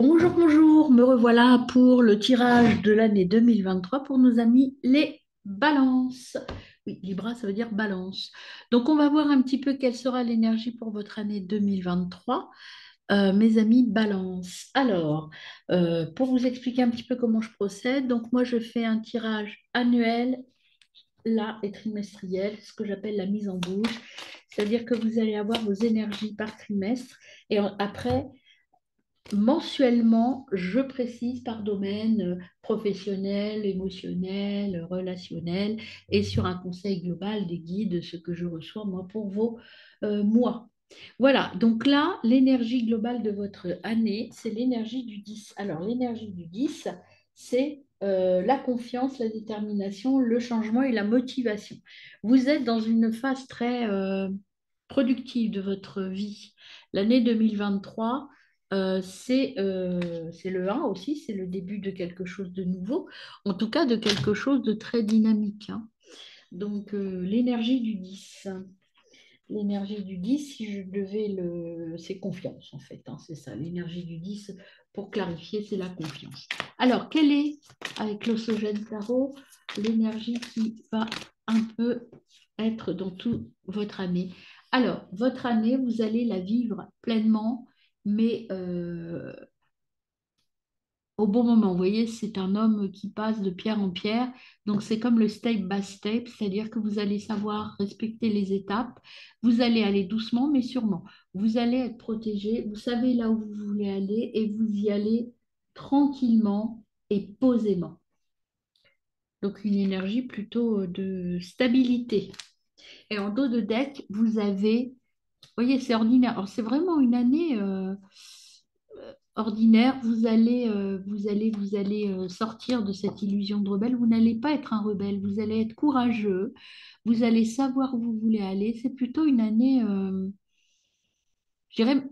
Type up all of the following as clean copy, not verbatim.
Bonjour, bonjour, me revoilà pour le tirage de l'année 2023 pour nos amis les balances. Oui, Libra, ça veut dire balance. Donc, on va voir un petit peu quelle sera l'énergie pour votre année 2023, mes amis balance. Alors, pour vous expliquer un petit peu comment je procède, donc moi, je fais un tirage annuel, là, et trimestriel, ce que j'appelle la mise en bouche. C'est-à-dire que vous allez avoir vos énergies par trimestre et après, mensuellement, je précise par domaine professionnel, émotionnel, relationnel, et sur un conseil global des guides, ce que je reçois moi pour vos mois. Voilà, donc là, l'énergie globale de votre année, c'est l'énergie du 10. Alors, l'énergie du 10, c'est la confiance, la détermination, le changement et la motivation. Vous êtes dans une phase très productive de votre vie. L'année 2023, c'est le 1 aussi, c'est le début de quelque chose de nouveau, en tout cas de quelque chose de très dynamique, hein. Donc, l'énergie du 10. L'énergie du 10, si je devais le... C'est confiance, en fait, hein, c'est ça. L'énergie du 10, pour clarifier, c'est la confiance. Alors, quelle est, avec l'Osogène Tarot, l'énergie qui va un peu être dans toute votre année? Alors, votre année, vous allez la vivre pleinement, mais au bon moment. Vous voyez, c'est un homme qui passe de pierre en pierre. Donc, c'est comme le step by step, c'est-à-dire que vous allez savoir respecter les étapes. Vous allez aller doucement, mais sûrement. Vous allez être protégé. Vous savez là où vous voulez aller et vous y allez tranquillement et posément. Donc, une énergie plutôt de stabilité. Et en dos de deck, vous avez, vous voyez, c'est ordinaire. Alors, c'est vraiment une année ordinaire. Vous allez sortir de cette illusion de rebelle. Vous n'allez pas être un rebelle. Vous allez être courageux. Vous allez savoir où vous voulez aller. C'est plutôt une année, je dirais,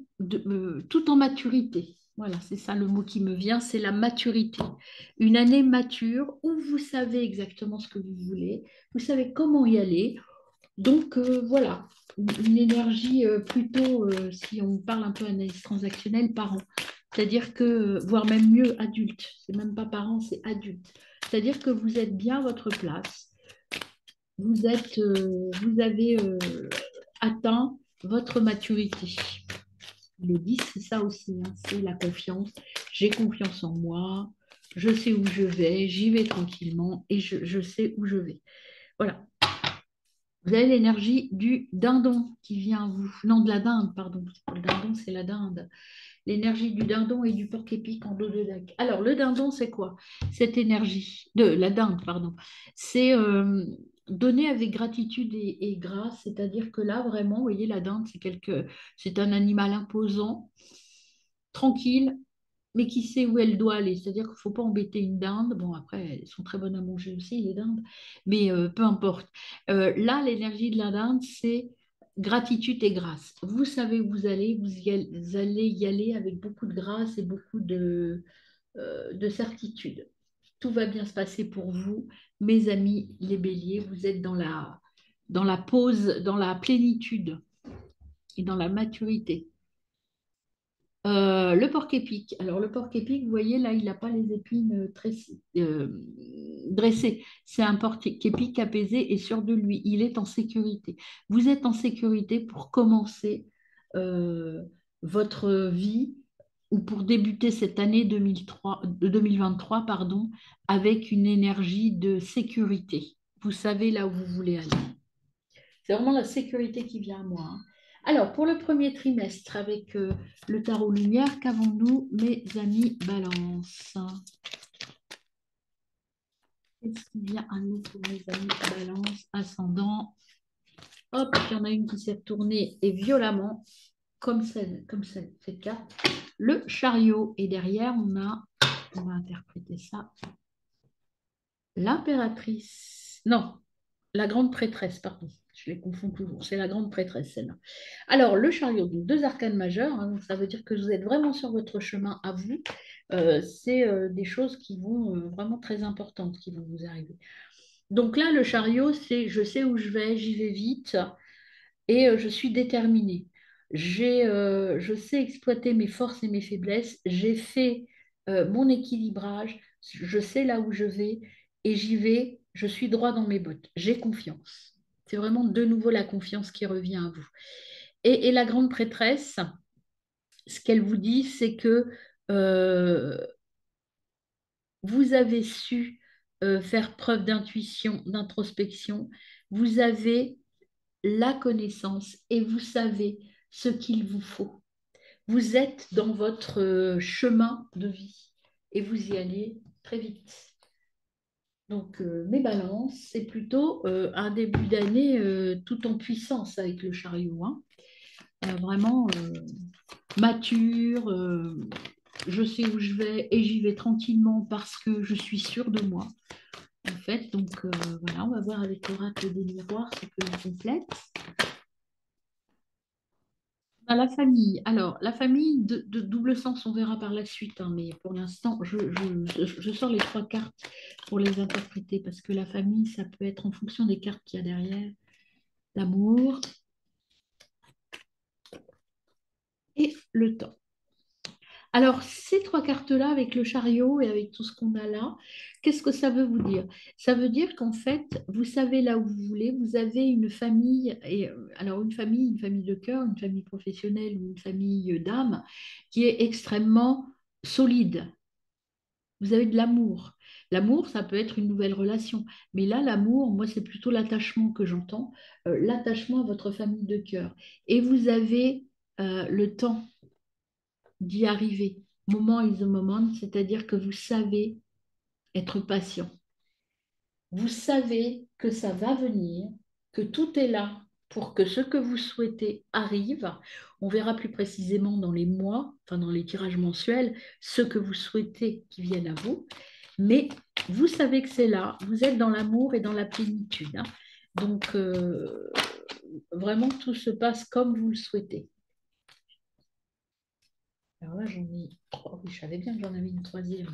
tout en maturité. Voilà, c'est ça le mot qui me vient, c'est la maturité. Une année mature où vous savez exactement ce que vous voulez, vous savez comment y aller, donc voilà, une énergie plutôt, si on parle un peu analyse transactionnelle, parent. C'est-à-dire que, voire même mieux, adulte. C'est même pas parent, c'est adulte. C'est-à-dire que vous êtes bien à votre place. Vous avez atteint votre maturité. Le 10, c'est ça aussi, hein, c'est la confiance. J'ai confiance en moi, je sais où je vais, j'y vais tranquillement et je sais où je vais. Voilà. Vous avez l'énergie du dindon qui vient à vous. Non, de la dinde, pardon. Le dindon, c'est la dinde. L'énergie du dindon et du porc-épic en dos de deck. Alors, le dindon, c'est quoi? Cette énergie de la dinde, pardon. C'est donner avec gratitude et grâce. C'est-à-dire que là, vraiment, vous voyez, la dinde, c'est un animal imposant, tranquille, mais qui sait où elle doit aller. C'est-à-dire qu'il ne faut pas embêter une dinde. Bon, après, elles sont très bonnes à manger aussi, les dindes, mais peu importe. Là, l'énergie de la dinde, c'est gratitude et grâce. Vous savez où vous allez, vous allez y aller avec beaucoup de grâce et beaucoup de certitude. Tout va bien se passer pour vous, mes amis les béliers. Vous êtes dans la pause, dans la plénitude et dans la maturité. Le porc-épic. Alors, le porc-épic, vous voyez, là, il n'a pas les épines dressées. C'est un porc-épic apaisé et sûr de lui. Il est en sécurité. Vous êtes en sécurité pour commencer euh, votre vie ou pour débuter cette année 2023, pardon, avec une énergie de sécurité. Vous savez là où vous voulez aller. C'est vraiment la sécurité qui vient à moi, hein. Alors, pour le premier trimestre, avec le tarot lumière, qu'avons-nous, mes amis Balance? Qu'est-ce qui vient à nous pour mes amis Balance, ascendant? Hop, il y en a une qui s'est retournée et violemment, comme cette carte, le chariot. Et derrière, on va interpréter ça, l'impératrice. Non, la grande prêtresse, pardon. Je les confonds toujours. C'est la grande prêtresse, celle-là. Alors, le chariot, donc deux arcanes majeures, hein, donc ça veut dire que vous êtes vraiment sur votre chemin à vous. C'est des choses qui vont vraiment très importantes qui vont vous arriver. Donc là, le chariot, c'est je sais où je vais, j'y vais vite et je suis déterminée. je sais exploiter mes forces et mes faiblesses, j'ai fait mon équilibrage, je sais là où je vais et j'y vais, je suis droit dans mes bottes, j'ai confiance. C'est vraiment de nouveau la confiance qui revient à vous. Et la grande prêtresse, ce qu'elle vous dit, c'est que euh, vous avez su faire preuve d'intuition, d'introspection, vous avez la connaissance et vous savez ce qu'il vous faut. Vous êtes dans votre chemin de vie et vous y allez très vite. Donc, mes balances, c'est plutôt un début d'année tout en puissance avec le chariot, hein. Vraiment mature, je sais où je vais et j'y vais tranquillement parce que je suis sûre de moi. En fait, donc voilà, on va voir avec l'oracle des miroirs ce que je complète. À la famille. Alors, la famille de double sens, on verra par la suite, hein, mais pour l'instant, je sors les trois cartes pour les interpréter parce que la famille, ça peut être en fonction des cartes qu'il y a derrière. L'amour et le temps. Alors, ces trois cartes-là, avec le chariot et avec tout ce qu'on a là, qu'est-ce que ça veut vous dire? Ça veut dire qu'en fait, vous savez là où vous voulez, vous avez une famille, et alors une famille de cœur, une famille professionnelle ou une famille d'âme, qui est extrêmement solide. Vous avez de l'amour. L'amour, ça peut être une nouvelle relation. Mais là, l'amour, moi, c'est plutôt l'attachement que j'entends, l'attachement à votre famille de cœur. Et vous avez le temps d'y arriver. Moment is the moment, c'est-à-dire que vous savez être patient. Vous savez que ça va venir, que tout est là pour que ce que vous souhaitez arrive. On verra plus précisément dans les mois, enfin dans les tirages mensuels, ce que vous souhaitez qui vienne à vous. Mais vous savez que c'est là, vous êtes dans l'amour et dans la plénitude, hein. Donc, vraiment, tout se passe comme vous le souhaitez. Alors là, j'en ai trois. Oui, je savais bien que j'en avais une troisième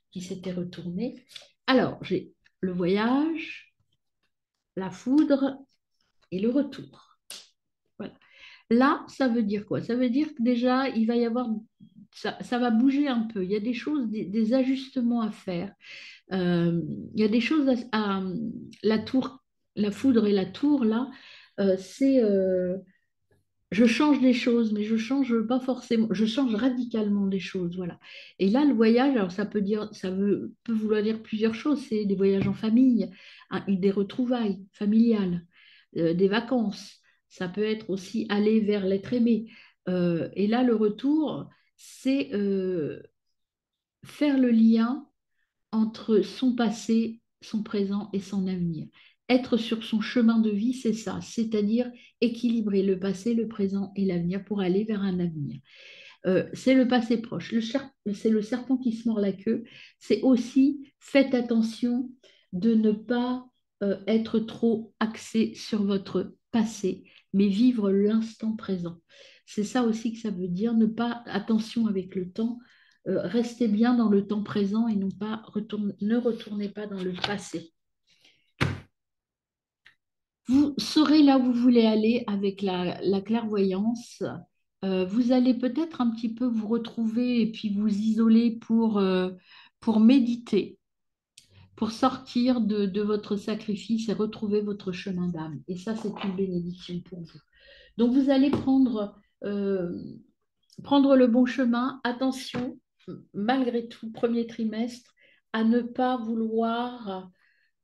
qui s'était retournée. Alors, j'ai le voyage, la foudre et le retour. Voilà. Là, ça veut dire quoi? Ça veut dire que déjà, il va y avoir, ça va bouger un peu. Il y a des choses, des ajustements à faire. Il y a des choses la tour, la foudre et la tour, là, c'est je change des choses, mais je change pas forcément, je change radicalement des choses, voilà. Et là, le voyage, alors ça peut dire, peut vouloir dire plusieurs choses. C'est des voyages en famille, hein, des retrouvailles familiales, des vacances. Ça peut être aussi aller vers l'être aimé. Et là, le retour, c'est faire le lien entre son passé, son présent et son avenir. Être sur son chemin de vie, c'est ça, c'est-à-dire équilibrer le passé, le présent et l'avenir pour aller vers un avenir. C'est le passé proche. C'est le serpent qui se mord la queue. C'est aussi, faites attention de ne pas être trop axé sur votre passé, mais vivre l'instant présent. C'est ça aussi que ça veut dire, ne pas, attention avec le temps, restez bien dans le temps présent et non pas ne retournez pas dans le passé. Vous saurez là où vous voulez aller avec la clairvoyance. Vous allez peut-être un petit peu vous retrouver et puis vous isoler pour méditer, pour sortir de votre sacrifice et retrouver votre chemin d'âme. Et ça, c'est une bénédiction pour vous. Donc, vous allez prendre le bon chemin. Attention, malgré tout, premier trimestre, à ne pas vouloir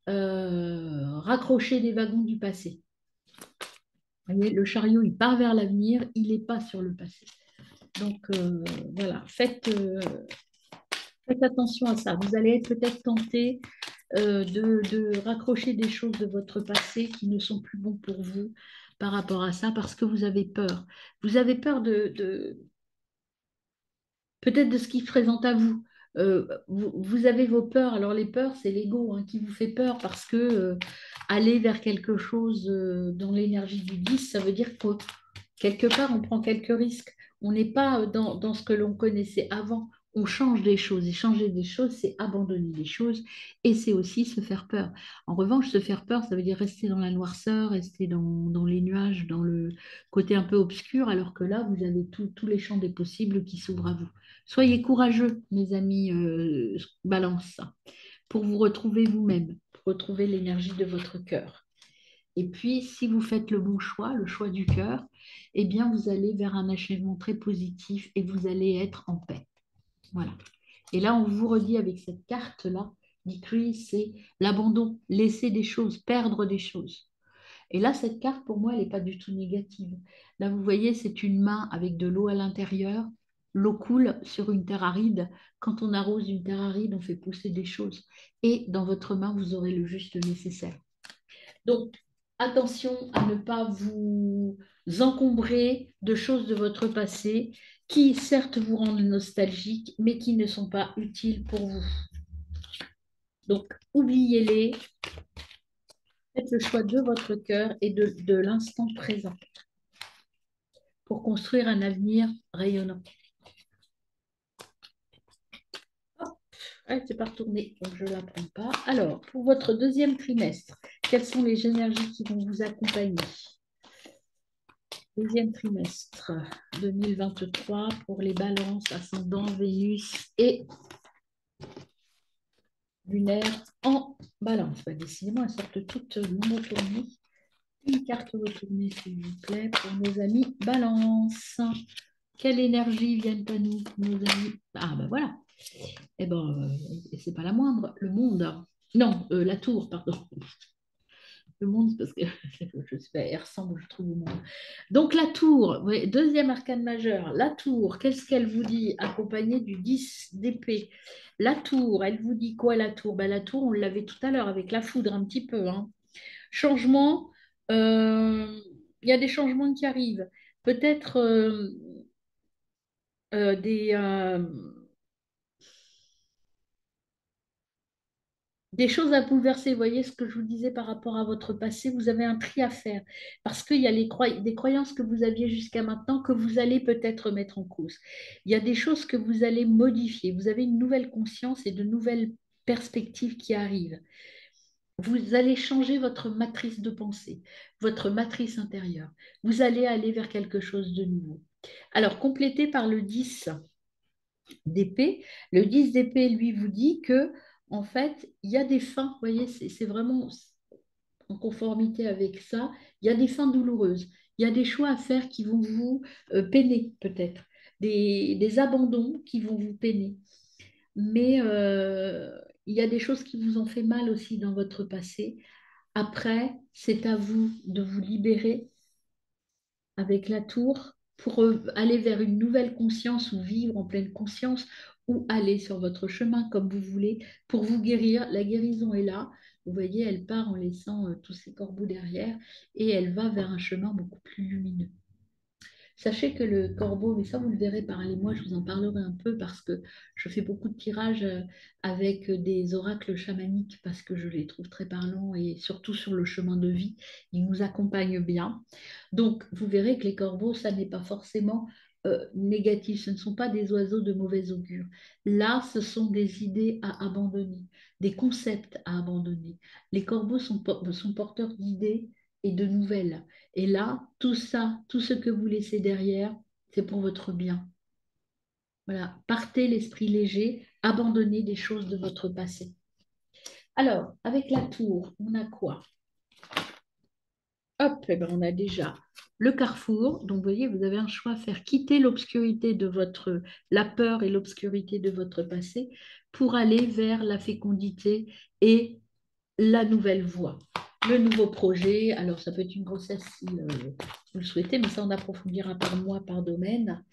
raccrocher des wagons du passé. Vous voyez, le chariot, il part vers l'avenir, il n'est pas sur le passé. Donc voilà, faites attention à ça. Vous allez être peut-être tenté de raccrocher des choses de votre passé qui ne sont plus bons pour vous par rapport à ça parce que vous avez peur. Vous avez peur peut-être de ce qui se présente à vous. Vous avez vos peurs. Alors les peurs, c'est l'ego hein, qui vous fait peur parce que aller vers quelque chose dans l'énergie du 10, ça veut dire que quelque part, on prend quelques risques. On n'est pas dans ce que l'on connaissait avant. on change des choses. Et changer des choses, c'est abandonner des choses et c'est aussi se faire peur. En revanche, se faire peur, ça veut dire rester dans la noirceur, rester dans les nuages, dans le côté un peu obscur, alors que là, vous avez tous les champs des possibles qui s'ouvrent à vous. Soyez courageux, mes amis, balance, pour vous retrouver vous-même, pour retrouver l'énergie de votre cœur. Et puis, si vous faites le bon choix, le choix du cœur, eh bien, vous allez vers un achèvement très positif et vous allez être en paix. Voilà. Et là, on vous redit avec cette carte-là, Decrease, c'est l'abandon, laisser des choses, perdre des choses. Et là, cette carte, pour moi, elle n'est pas du tout négative. Là, vous voyez, c'est une main avec de l'eau à l'intérieur. L'eau coule sur une terre aride. Quand on arrose une terre aride, on fait pousser des choses. Et dans votre main, vous aurez le juste nécessaire. Donc, attention à ne pas vous encombrer de choses de votre passé qui, certes, vous rendent nostalgique, mais qui ne sont pas utiles pour vous. Donc, oubliez-les, faites le choix de votre cœur et de l'instant présent pour construire un avenir rayonnant. Hop, elle c'est pas retourné, donc je ne la prends pas. Alors, pour votre deuxième trimestre, quelles sont les énergies qui vont vous accompagner? Deuxième trimestre 2023 pour les balances, ascendant, Vénus et lunaire en balance. Bah, décidément, elles sortent toutes non retournées. Une carte retournée, s'il vous plaît, pour nos amis balance. Quelle énergie viennent à nous, nos amis? Ah, ben voilà. Eh ben, c'est pas la moindre. Le monde. Non, la tour, pardon. Le monde, parce que je sais pas, elle ressemble, je trouve, au monde. Donc la tour, oui, deuxième arcane majeur, la tour, qu'est-ce qu'elle vous dit? Accompagnée du 10 d'épée. La tour, elle vous dit quoi la tour? Ben, la tour, on l'avait tout à l'heure avec la foudre un petit peu, hein. Changement, il y a des changements qui arrivent. Peut-être des, des choses à bouleverser. Vous voyez ce que je vous disais par rapport à votre passé, vous avez un tri à faire parce qu'il y a des croyances que vous aviez jusqu'à maintenant que vous allez peut-être mettre en cause. Il y a des choses que vous allez modifier. Vous avez une nouvelle conscience et de nouvelles perspectives qui arrivent. Vous allez changer votre matrice de pensée, votre matrice intérieure. Vous allez aller vers quelque chose de nouveau. Alors, complété par le 10 d'épée. Le 10 d'épée, lui, vous dit que, en fait, il y a des fins, vous voyez, c'est vraiment en conformité avec ça, il y a des fins douloureuses. Il y a des choix à faire qui vont vous peiner, peut-être. Des abandons qui vont vous peiner. Mais il y a des choses qui vous ont fait mal aussi dans votre passé. Après, c'est à vous de vous libérer avec la tour pour aller vers une nouvelle conscience ou vivre en pleine conscience ou aller sur votre chemin comme vous voulez pour vous guérir. La guérison est là. Vous voyez, elle part en laissant tous ces corbeaux derrière et elle va vers un chemin beaucoup plus lumineux. Sachez que le corbeau, mais ça vous le verrez, parlez-moi, je vous en parlerai un peu parce que je fais beaucoup de tirages avec des oracles chamaniques parce que je les trouve très parlants et surtout sur le chemin de vie, ils nous accompagnent bien. Donc vous verrez que les corbeaux, ça n'est pas forcément négatif, ce ne sont pas des oiseaux de mauvais augure. Là, ce sont des idées à abandonner, des concepts à abandonner. Les corbeaux sont porteurs d'idées et de nouvelles. Et là, tout ça, tout ce que vous laissez derrière, c'est pour votre bien. Voilà, partez l'esprit léger, abandonnez des choses de votre passé. Alors, avec la tour, on a quoi? Hop, eh ben, on a déjà le carrefour. Donc, vous voyez, vous avez un choix à faire. Quitter l'obscurité de la peur et l'obscurité de votre passé pour aller vers la fécondité et la nouvelle voie, le nouveau projet. Alors, ça peut être une grossesse si vous le souhaitez, mais ça, on approfondira par mois, par domaine.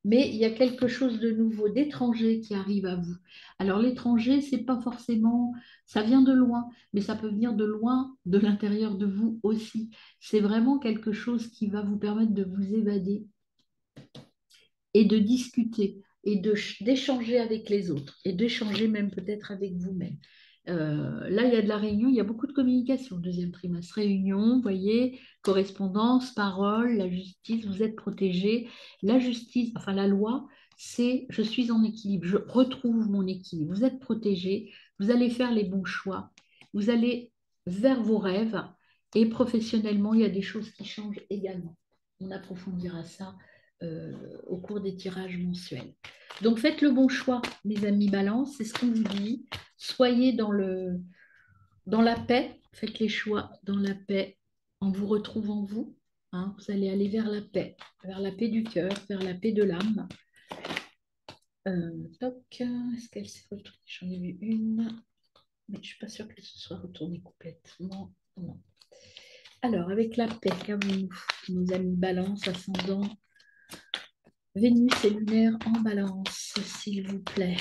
Mais il y a quelque chose de nouveau, d'étranger qui arrive à vous. Alors, l'étranger, c'est pas forcément, ça vient de loin, mais ça peut venir de loin, de l'intérieur de vous aussi. C'est vraiment quelque chose qui va vous permettre de vous évader et de discuter et d'échanger avec les autres et d'échanger même peut-être avec vous-même. Là, il y a de la réunion, il y a beaucoup de communication, deuxième trimestre. Réunion, vous voyez, correspondance, parole, la justice, vous êtes protégé. La justice, enfin la loi, c'est je suis en équilibre, je retrouve mon équilibre. Vous êtes protégé, vous allez faire les bons choix, vous allez vers vos rêves et professionnellement, il y a des choses qui changent également. On approfondira ça au cours des tirages mensuels. Donc faites le bon choix, mes amis balance, c'est ce qu'on vous dit. Soyez dans la paix, faites les choix dans la paix en vous retrouvant vous. Hein, vous allez aller vers la paix du cœur, vers la paix de l'âme. Toc, est-ce qu'elle s'est retournée? J'en ai vu une, mais je ne suis pas sûre qu'elle se soit retournée complètement. Non. Alors, avec la paix, qu'avons-nous, nos amis balance, ascendant, Vénus et lunaire en balance, s'il vous plaît.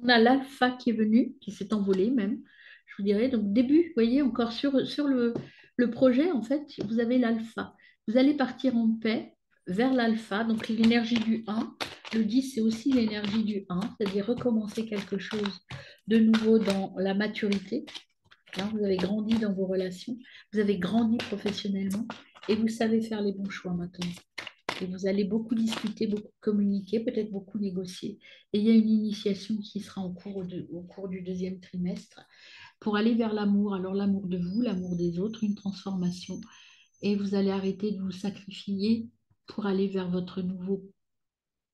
On a l'alpha qui est venu, qui s'est envolé même, je vous dirais. Donc, début, vous voyez, encore sur le projet, en fait, vous avez l'alpha. Vous allez partir en paix vers l'alpha, donc l'énergie du 1. Le 10, c'est aussi l'énergie du 1, c'est-à-dire recommencer quelque chose de nouveau dans la maturité. Hein, vous avez grandi dans vos relations, vous avez grandi professionnellement et vous savez faire les bons choix maintenant. Et vous allez beaucoup discuter, beaucoup communiquer, peut-être beaucoup négocier. Et il y a une initiation qui sera au cours du deuxième trimestre pour aller vers l'amour. Alors l'amour de vous, l'amour des autres, une transformation. Et vous allez arrêter de vous sacrifier pour aller vers votre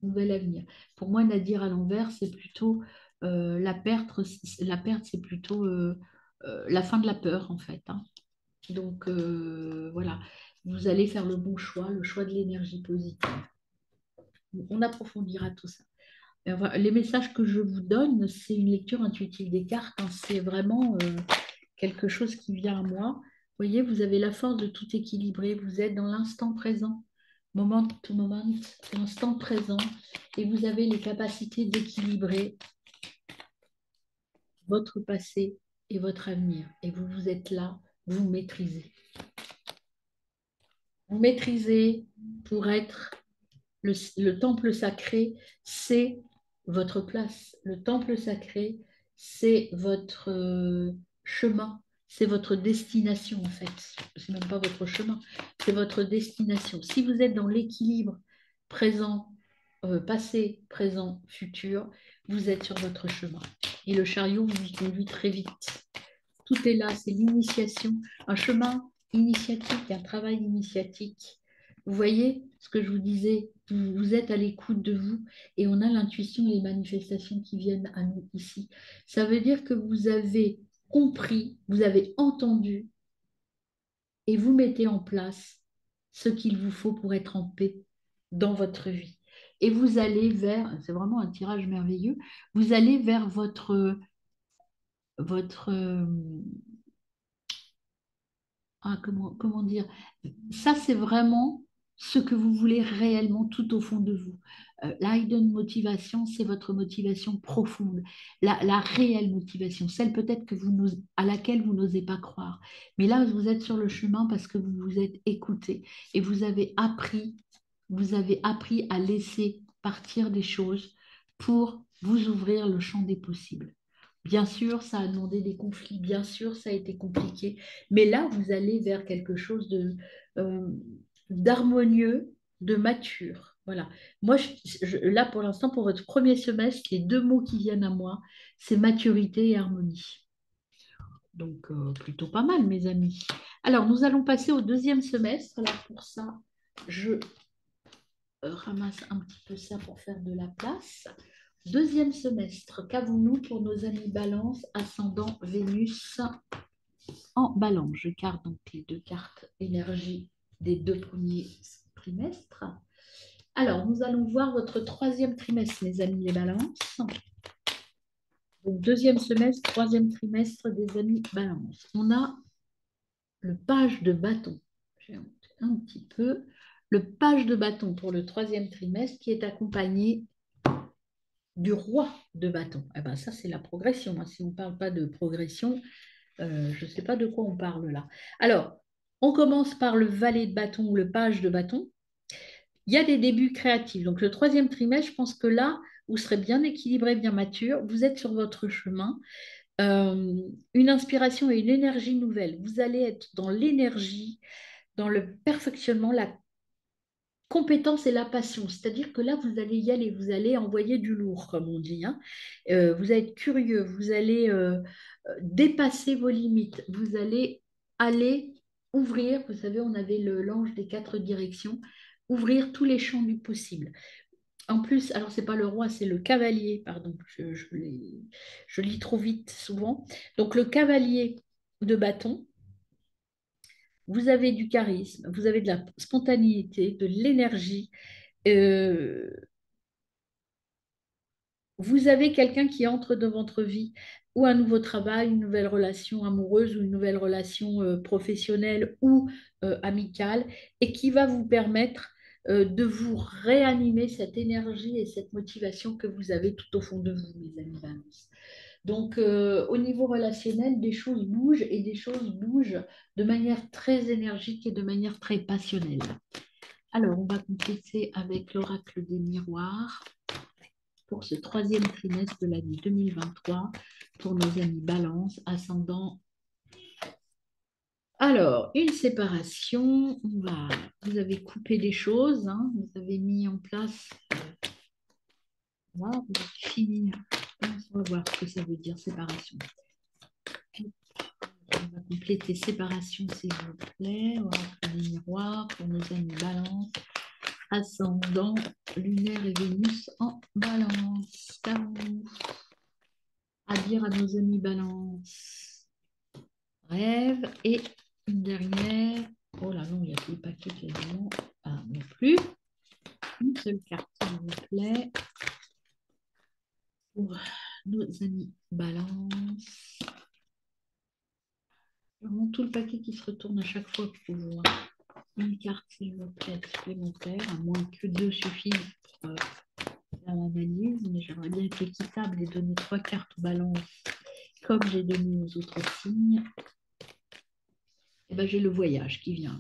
nouvel avenir. Pour moi, Nadir à l'envers, c'est plutôt la perte, c'est plutôt la fin de la peur, en fait. Hein. Donc voilà, vous allez faire le bon choix, le choix de l'énergie positive. On approfondira tout ça. Les messages que je vous donne, c'est une lecture intuitive des cartes. Hein. C'est vraiment quelque chose qui vient à moi. Vous voyez, vous avez la force de tout équilibrer. Vous êtes dans l'instant présent, moment to moment, l'instant présent, et vous avez les capacités d'équilibrer votre passé et votre avenir. Et vous êtes là, vous maîtrisez. Vous maîtrisez pour être le temple sacré, c'est votre place. Le temple sacré, c'est votre chemin, c'est votre destination en fait. C'est même pas votre chemin, c'est votre destination. Si vous êtes dans l'équilibre présent, passé, présent, futur, vous êtes sur votre chemin. Et le chariot vous y conduit très vite. Tout est là, c'est l'initiation, un chemin initiatique, un travail initiatique. Vous voyez ce que je vous disais, vous êtes à l'écoute de vous et on a l'intuition et les manifestations qui viennent à nous ici. Ça veut dire que vous avez compris, vous avez entendu et vous mettez en place ce qu'il vous faut pour être en paix dans votre vie. Et vous allez vers, c'est vraiment un tirage merveilleux, vous allez vers votre comment dire, ça c'est vraiment ce que vous voulez réellement tout au fond de vous. La hidden motivation, c'est votre motivation profonde, la réelle motivation, celle peut-être à laquelle vous n'osez pas croire. Mais là, vous êtes sur le chemin parce que vous vous êtes écouté et vous avez appris à laisser partir des choses pour vous ouvrir le champ des possibles. Bien sûr, ça a demandé des conflits, bien sûr, ça a été compliqué, mais là, vous allez vers quelque chose euh, d'harmonieux, de mature. Voilà. Moi, là, pour l'instant, pour votre premier semestre, les deux mots qui viennent à moi, c'est maturité et harmonie. Donc, plutôt pas mal, mes amis. Alors, nous allons passer au deuxième semestre. Alors, pour ça, je ramasse un petit peu ça pour faire de la place. Deuxième semestre, qu'avons-nous pour nos amis Balance, ascendant Vénus en Balance? Je garde donc les deux cartes énergie des deux premiers trimestres. Alors, nous allons voir votre troisième trimestre, mes amis les Balances. Donc, deuxième semestre, troisième trimestre des amis Balance. On a le page de bâton. J'ai un petit peu le page de bâton pour le troisième trimestre qui est accompagné du roi de bâton. Eh ben, ça, c'est la progression, hein. Si on ne parle pas de progression, je ne sais pas de quoi on parle là. Alors, on commence par le valet de bâton ou le page de bâton. Il y a des débuts créatifs. Donc, le troisième trimestre, je pense que là, vous serez bien équilibré, bien mature. Vous êtes sur votre chemin. Une inspiration et une énergie nouvelle. Vous allez être dans l'énergie, dans le perfectionnement, la compétence et la passion. C'est-à-dire que là, vous allez y aller, vous allez envoyer du lourd, comme on dit, hein. Vous allez être curieux, vous allez dépasser vos limites, vous allez aller ouvrir, vous savez, on avait l'ange des quatre directions, ouvrir tous les champs du possible. En plus, alors c'est pas le roi, c'est le cavalier, pardon, je lis trop vite souvent. Donc le cavalier de bâton, vous avez du charisme, vous avez de la spontanéité, de l'énergie. Euh, Vous avez quelqu'un qui entre dans votre vie, ou un nouveau travail, une nouvelle relation amoureuse, ou une nouvelle relation professionnelle ou amicale, et qui va vous permettre de vous réanimer cette énergie et cette motivation que vous avez tout au fond de vous, mes amis Balance. Donc, au niveau relationnel, des choses bougent et des choses bougent de manière très énergique et de manière très passionnelle. Alors, on va compléter avec l'oracle des miroirs pour ce troisième trimestre de l'année 2023 pour nos amis Balance, ascendant. Alors, une séparation, vous avez coupé des choses, hein, vous avez mis en place, voilà, vous avez fini. On va voir ce que ça veut dire, séparation. On va compléter séparation, s'il vous plaît. Oracle des miroirs pour nos amis Balance, ascendant lunaire et Vénus en Balance. Qu'avons-nous à dire à nos amis Balance? Rêve et une dernière. Oh là non, il n'y a plus le paquet quasiment. Ah, non plus. Une seule carte, s'il vous plaît. Pour nos amis Balance. Vraiment tout le paquet qui se retourne à chaque fois pour vous. Une carte, s'il vous plaît, supplémentaire, à moins que deux suffisent pour faire l'analyse. Mais j'aimerais bien être équitable et donner trois cartes aux Balance comme j'ai donné aux autres signes. Et ben, j'ai le voyage qui vient.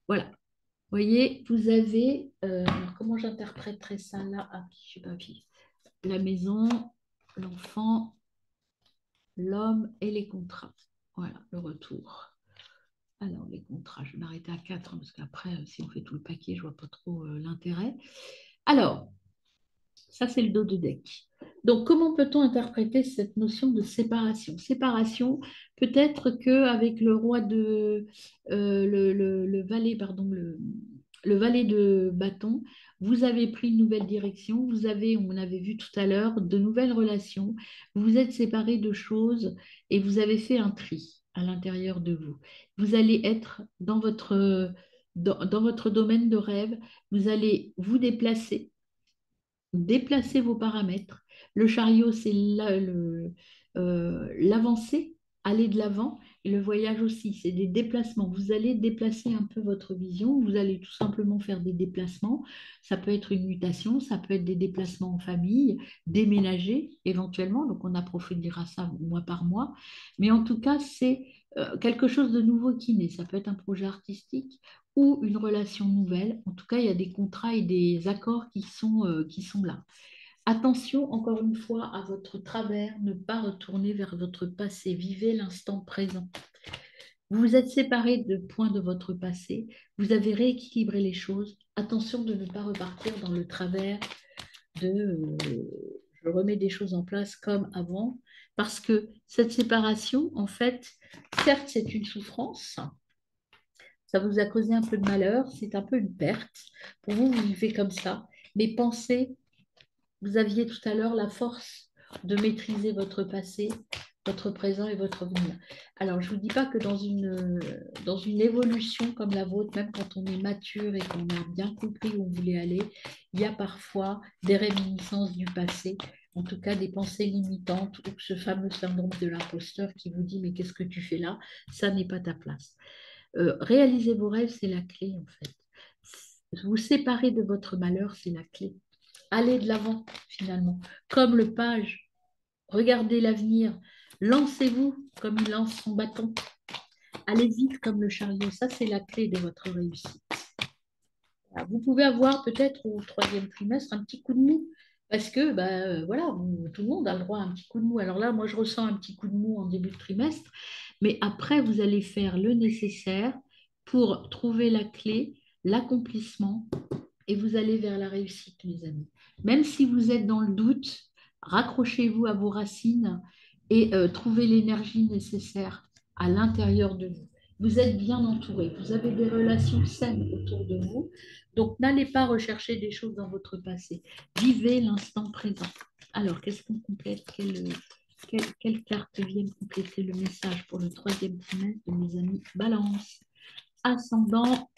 Voilà. Vous voyez, vous avez, alors comment j'interpréterais ça là? Ah, je sais pas, la maison, l'enfant, l'homme et les contrats. Voilà, le retour. Alors, les contrats, je vais m'arrêter à 4 hein, parce qu'après, si on fait tout le paquet, je vois pas trop l'intérêt. Alors, ça, c'est le dos de deck. Donc, comment peut-on interpréter cette notion de séparation? Séparation, peut-être qu'avec le roi de... le valet, pardon, le valet de bâton, vous avez pris une nouvelle direction, vous avez, on avait vu tout à l'heure, de nouvelles relations, vous vous êtes séparés de choses et vous avez fait un tri à l'intérieur de vous. Vous allez être dans votre domaine de rêve, vous allez vous déplacer vos paramètres. Le chariot, c'est l'avancée, aller de l'avant, et le voyage aussi, c'est des déplacements. Vous allez déplacer un peu votre vision, vous allez tout simplement faire des déplacements. Ça peut être une mutation, ça peut être des déplacements en famille, déménager éventuellement, donc on approfondira ça mois par mois. Mais en tout cas, c'est quelque chose de nouveau qui naît. Ça peut être un projet artistique ou une relation nouvelle. En tout cas, il y a des contrats et des accords qui sont là. Attention, encore une fois, à votre travers, ne pas retourner vers votre passé. Vivez l'instant présent. Vous vous êtes séparés de points de votre passé. Vous avez rééquilibré les choses. Attention de ne pas repartir dans le travers de je remets des choses en place comme avant. Parce que cette séparation, en fait, certes, c'est une souffrance, ça vous a causé un peu de malheur, c'est un peu une perte. Pour vous, vous vivez comme ça. Mais pensez, vous aviez tout à l'heure la force de maîtriser votre passé, votre présent et votre avenir. Alors, je ne vous dis pas que dans une évolution comme la vôtre, même quand on est mature et qu'on a bien compris où on voulait aller, il y a parfois des réminiscences du passé, en tout cas des pensées limitantes ou ce fameux syndrome de l'imposteur qui vous dit mais qu'est-ce que tu fais là? Ça n'est pas ta place. Réaliser vos rêves, c'est la clé en fait. Vous séparer de votre malheur, c'est la clé. Allez de l'avant, finalement. Comme le page, regardez l'avenir. Lancez-vous comme il lance son bâton. Allez vite comme le chariot. Ça, c'est la clé de votre réussite. Voilà. Vous pouvez avoir peut-être au troisième trimestre un petit coup de mou. Parce que voilà, tout le monde a le droit à un petit coup de mou. Alors là, moi, je ressens un petit coup de mou en début de trimestre. Mais après, vous allez faire le nécessaire pour trouver la clé, l'accomplissement, et vous allez vers la réussite, mes amis. Même si vous êtes dans le doute, raccrochez-vous à vos racines et trouvez l'énergie nécessaire à l'intérieur de vous. Vous êtes bien entouré, vous avez des relations saines autour de vous, donc n'allez pas rechercher des choses dans votre passé. Vivez l'instant présent. Alors, qu'est-ce qu'on complète? Quelle carte vient compléter le message pour le troisième trimestre de mes amis Balance? Ascendant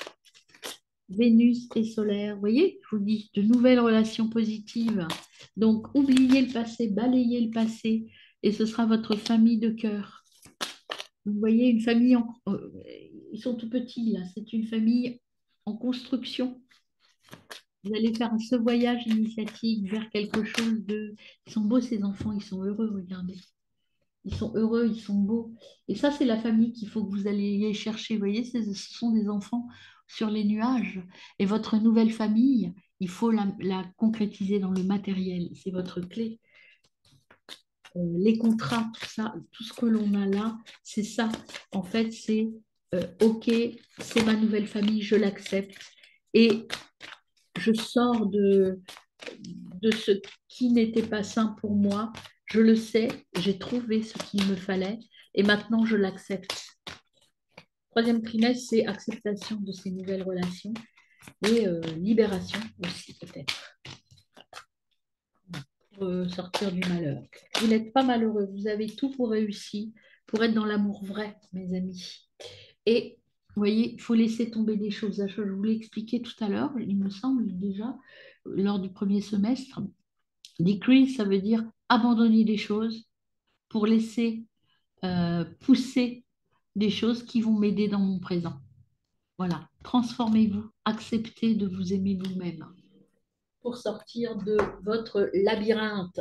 Vénus et solaire. Vous voyez, je vous dis, de nouvelles relations positives. Donc, oubliez le passé, balayez le passé, et ce sera votre famille de cœur. Vous voyez, une famille, ils sont tout petits là, c'est une famille en construction. Vous allez faire ce voyage initiatique vers quelque chose de... Ils sont beaux ces enfants, ils sont heureux, regardez. Ils sont heureux, ils sont beaux. Et ça, c'est la famille qu'il faut que vous alliez chercher. Vous voyez, ce sont des enfants sur les nuages. Et votre nouvelle famille, il faut la concrétiser dans le matériel. C'est votre clé. Les contrats, tout ça, tout ce que l'on a là, c'est ça. En fait, c'est OK, c'est ma nouvelle famille, je l'accepte. Et je sors de ce qui n'était pas sain pour moi. Je le sais, j'ai trouvé ce qu'il me fallait et maintenant je l'accepte. Troisième trimestre, c'est acceptation de ces nouvelles relations et libération aussi peut-être pour sortir du malheur. Vous n'êtes pas malheureux, vous avez tout pour réussir, pour être dans l'amour vrai, mes amis. Et vous voyez, il faut laisser tomber des choses. Je vous l'ai expliqué tout à l'heure, il me semble déjà, lors du premier semestre. Decrease, ça veut dire abandonner des choses pour laisser pousser des choses qui vont m'aider dans mon présent. Voilà, transformez-vous, acceptez de vous aimer vous-même pour sortir de votre labyrinthe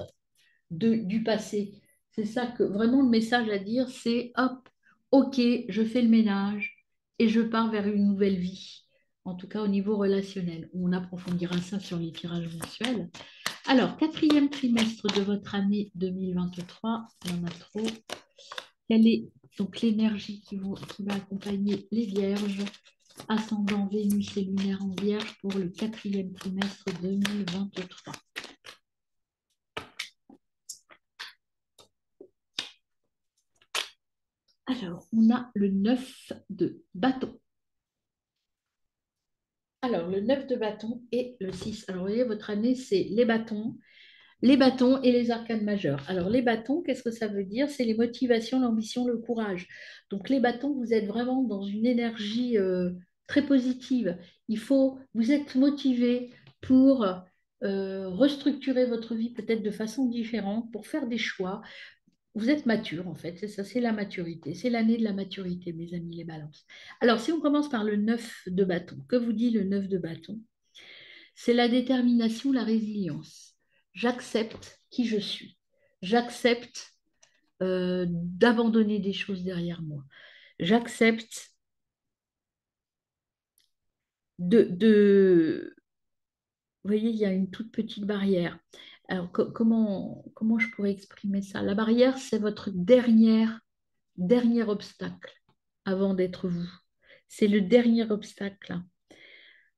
du passé. C'est ça que vraiment le message à dire, c'est hop, ok, je fais le ménage et je pars vers une nouvelle vie. En tout cas au niveau relationnel. On approfondira ça sur les tirages mensuels. Alors, quatrième trimestre de votre année 2023, il y en a trop. Quelle est donc l'énergie qui va accompagner les Vierges, ascendant Vénus et lunaire en Vierge pour le quatrième trimestre 2023? Alors, on a le 9 de bâton. Alors, le 9 de bâton et le 6. Alors, vous voyez, votre année, c'est les bâtons et les arcanes majeures. Alors, les bâtons, qu'est-ce que ça veut dire? C'est les motivations, l'ambition, le courage. Donc, les bâtons, vous êtes vraiment dans une énergie très positive. Vous êtes motivé pour restructurer votre vie peut-être de façon différente, pour faire des choix. Vous êtes mature, en fait. C'est ça, c'est la maturité. C'est l'année de la maturité, mes amis, les balances. Alors, si on commence par le 9 de bâton, que vous dit le 9 de bâton? C'est la détermination, la résilience. J'accepte qui je suis. J'accepte d'abandonner des choses derrière moi. J'accepte de... Vous voyez, il y a une toute petite barrière. Alors, comment je pourrais exprimer ça? La barrière, c'est votre dernier obstacle avant d'être vous. C'est le dernier obstacle.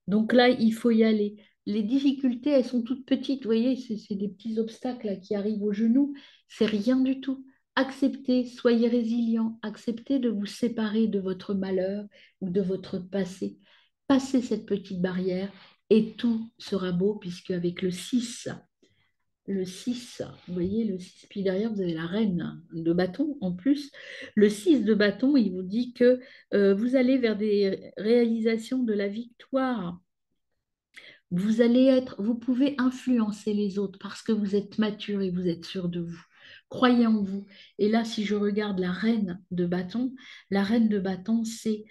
Donc là, il faut y aller. Les difficultés, elles sont toutes petites, vous voyez, c'est des petits obstacles là, qui arrivent au genou. C'est rien du tout. Acceptez, soyez résilient, acceptez de vous séparer de votre malheur ou de votre passé. Passez cette petite barrière et tout sera beau, puisque avec le six, vous voyez, le 6 puis derrière, vous avez la reine de bâton en plus. Le 6 de bâton, il vous dit que vous allez vers des réalisations de la victoire. Vous pouvez influencer les autres parce que vous êtes mature et vous êtes sûr de vous. Croyez en vous. Et là, si je regarde la reine de bâton, c'est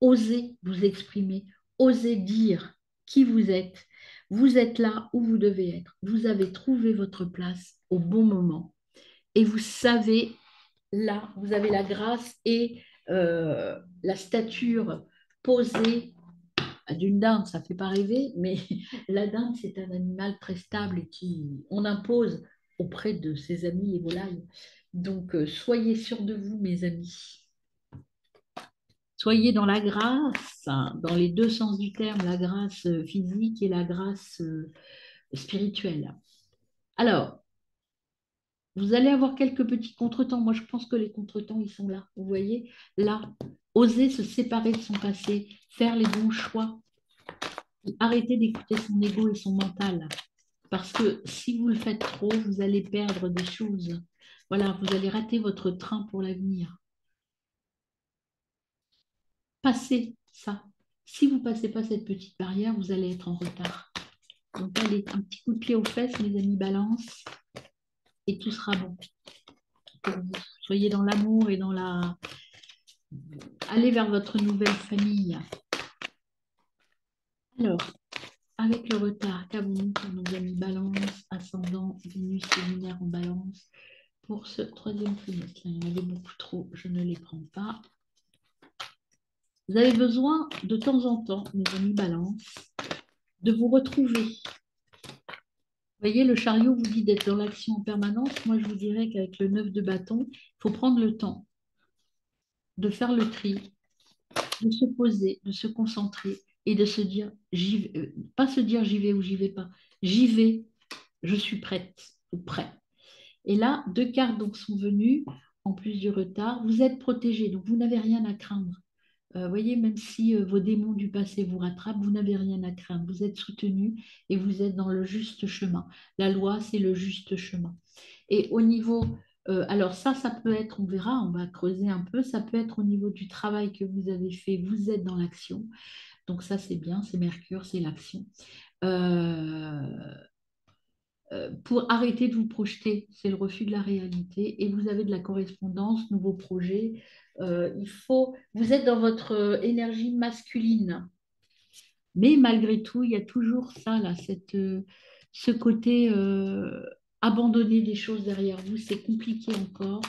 oser vous exprimer, oser dire qui vous êtes. Vous êtes là où vous devez être. Vous avez trouvé votre place au bon moment. Et vous savez, là, vous avez la grâce et la stature posée d'une dinde. Ça ne fait pas rêver, mais la dinde, c'est un animal très stable et qui on impose auprès de ses amis les volailles. Donc, soyez sûrs de vous, mes amis. Soyez dans la grâce, hein, dans les deux sens du terme, la grâce physique et la grâce spirituelle. Alors, vous allez avoir quelques petits contretemps. Moi, je pense que les contretemps, ils sont là. Vous voyez, là, oser se séparer de son passé, faire les bons choix, arrêter d'écouter son ego et son mental. Parce que si vous le faites trop, vous allez perdre des choses. Voilà, vous allez rater votre train pour l'avenir. Passez ça. Si vous ne passez pas cette petite barrière, vous allez être en retard. Donc, allez, un petit coup de pied aux fesses, mes amis, balance, et tout sera bon pour vous. Soyez dans l'amour et dans la... Allez vers votre nouvelle famille. Alors, avec le retard qu'avons-nous pour nos amis balance, ascendant, Vénus et lunaire en balance pour ce troisième trimestre? Il y en avait beaucoup trop, je ne les prends pas. Vous avez besoin de temps en temps, mes amis balance, de vous retrouver. Vous voyez, le chariot vous dit d'être dans l'action en permanence. Moi, je vous dirais qu'avec le 9 de bâton, il faut prendre le temps de faire le tri, de se poser, de se concentrer et de se dire, pas se dire j'y vais ou j'y vais pas, j'y vais, je suis prête ou prêt. Et là, deux cartes donc sont venues en plus du retard. Vous êtes protégé, donc vous n'avez rien à craindre. Voyez, même si vos démons du passé vous rattrapent, vous n'avez rien à craindre. Vous êtes soutenu et vous êtes dans le juste chemin. La loi, c'est le juste chemin. Et au niveau, alors ça peut être, on verra, on va creuser un peu, ça peut être au niveau du travail que vous avez fait, vous êtes dans l'action. Donc ça, c'est bien, c'est Mercure, c'est l'action. Euh, pour arrêter de vous projeter, c'est le refus de la réalité et vous avez de la correspondance, nouveaux projets. Vous êtes dans votre énergie masculine, mais malgré tout, il y a toujours ça, là, ce côté abandonner des choses derrière vous, c'est compliqué encore.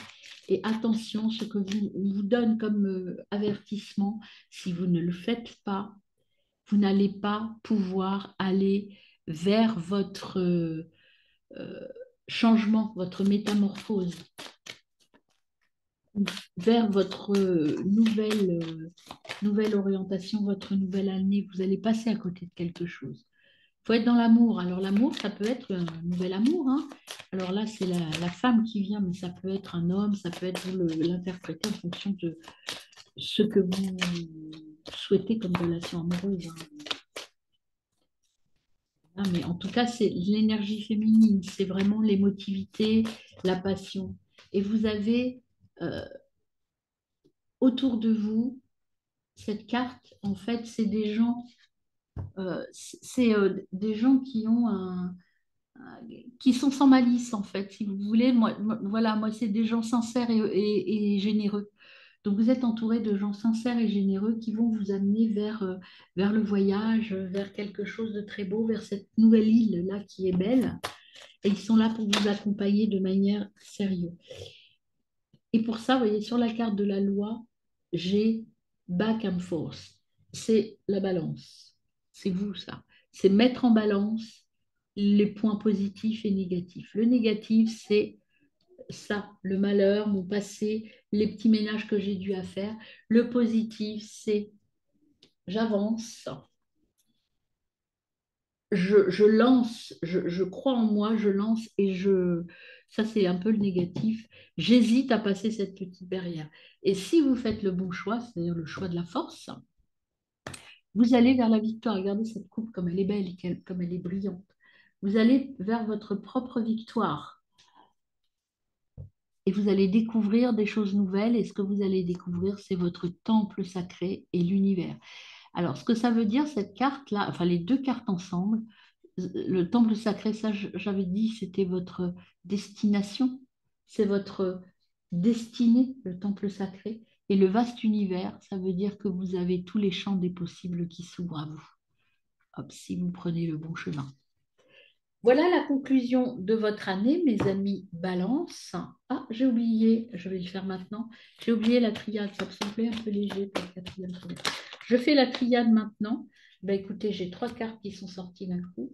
Et attention, ce que vous donne comme avertissement, si vous ne le faites pas, vous n'allez pas pouvoir aller vers votre euh, changement, votre métamorphose, vers votre nouvelle orientation, votre nouvelle année. Vous allez passer à côté de quelque chose. Il faut être dans l'amour. Alors l'amour, ça peut être un nouvel amour, hein. Alors là, c'est la femme qui vient, mais ça peut être un homme, ça peut être vous l'interpréter en fonction de ce que vous souhaitez comme relation amoureuse, hein. Ah, mais en tout cas, c'est l'énergie féminine, c'est vraiment l'émotivité, la passion. Et vous avez euh, autour de vous cette carte, en fait, c'est des gens, des gens qui ont qui sont sans malice, en fait, si vous voulez. Voilà, moi, c'est des gens sincères et généreux. Donc, vous êtes entouré de gens sincères et généreux qui vont vous amener vers le voyage, vers quelque chose de très beau, vers cette nouvelle île-là qui est belle. Et ils sont là pour vous accompagner de manière sérieuse. Et pour ça, vous voyez, sur la carte de la loi, j'ai back and forth. C'est la balance. C'est vous, ça. C'est mettre en balance les points positifs et négatifs. Le négatif, c'est ça, le malheur, mon passé, les petits ménages que j'ai dû à faire. Le positif, c'est j'avance, je lance, je crois en moi, je lance et ça c'est un peu le négatif, j'hésite à passer cette petite barrière. Et si vous faites le bon choix, c'est-à-dire le choix de la force, vous allez vers la victoire. Regardez cette coupe comme elle est belle, comme elle est brillante. Vous allez vers votre propre victoire et vous allez découvrir des choses nouvelles et ce que vous allez découvrir, c'est votre temple sacré et l'univers. Alors, ce que ça veut dire, cette carte-là, enfin les deux cartes ensemble, le temple sacré, ça j'avais dit, c'était votre destination, c'est votre destinée, le temple sacré. Et le vaste univers, ça veut dire que vous avez tous les champs des possibles qui s'ouvrent à vous. hop, si vous prenez le bon chemin. Voilà la conclusion de votre année, mes amis Balance. Ah, j'ai oublié, je vais le faire maintenant. J'ai oublié la triade, ça me semblait un peu léger pour la quatrième semaine. Je fais la triade maintenant. Ben, écoutez, j'ai 3 cartes qui sont sorties d'un coup,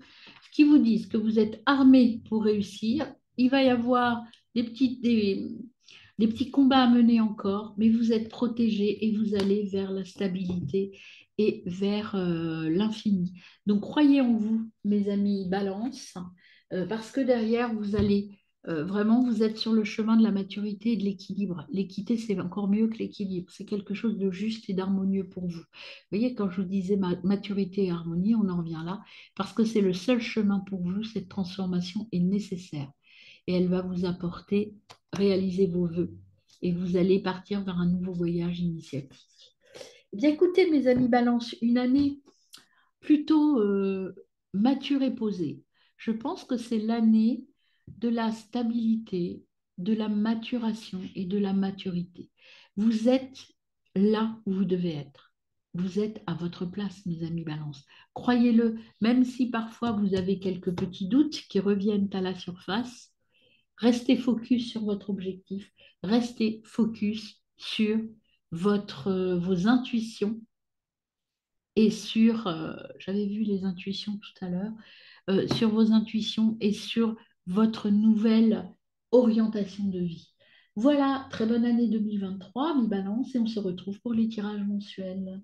qui vous disent que vous êtes armés pour réussir. Il va y avoir des petits combats à mener encore, mais vous êtes protégés et vous allez vers la stabilité et vers l'infini. Donc croyez en vous, mes amis Balance, parce que derrière, vous allez vraiment, vous êtes sur le chemin de la maturité et de l'équilibre. L'équité, c'est encore mieux que l'équilibre. C'est quelque chose de juste et d'harmonieux pour vous. Vous voyez, quand je vous disais maturité et harmonie, on en revient là, parce que c'est le seul chemin pour vous. Cette transformation est nécessaire et elle va vous apporter, réaliser vos vœux et vous allez partir vers un nouveau voyage initiatique. Eh bien, écoutez, mes amis Balance, une année plutôt mature et posée. Je pense que c'est l'année de la stabilité, de la maturation et de la maturité. Vous êtes là où vous devez être. Vous êtes à votre place, mes amis Balance. Croyez-le, même si parfois vous avez quelques petits doutes qui reviennent à la surface, restez focus sur votre objectif, restez focus sur vos intuitions et sur, j'avais vu les intuitions tout à l'heure, sur vos intuitions et sur votre nouvelle orientation de vie. Voilà, très bonne année 2023, mi balance, et on se retrouve pour les tirages mensuels.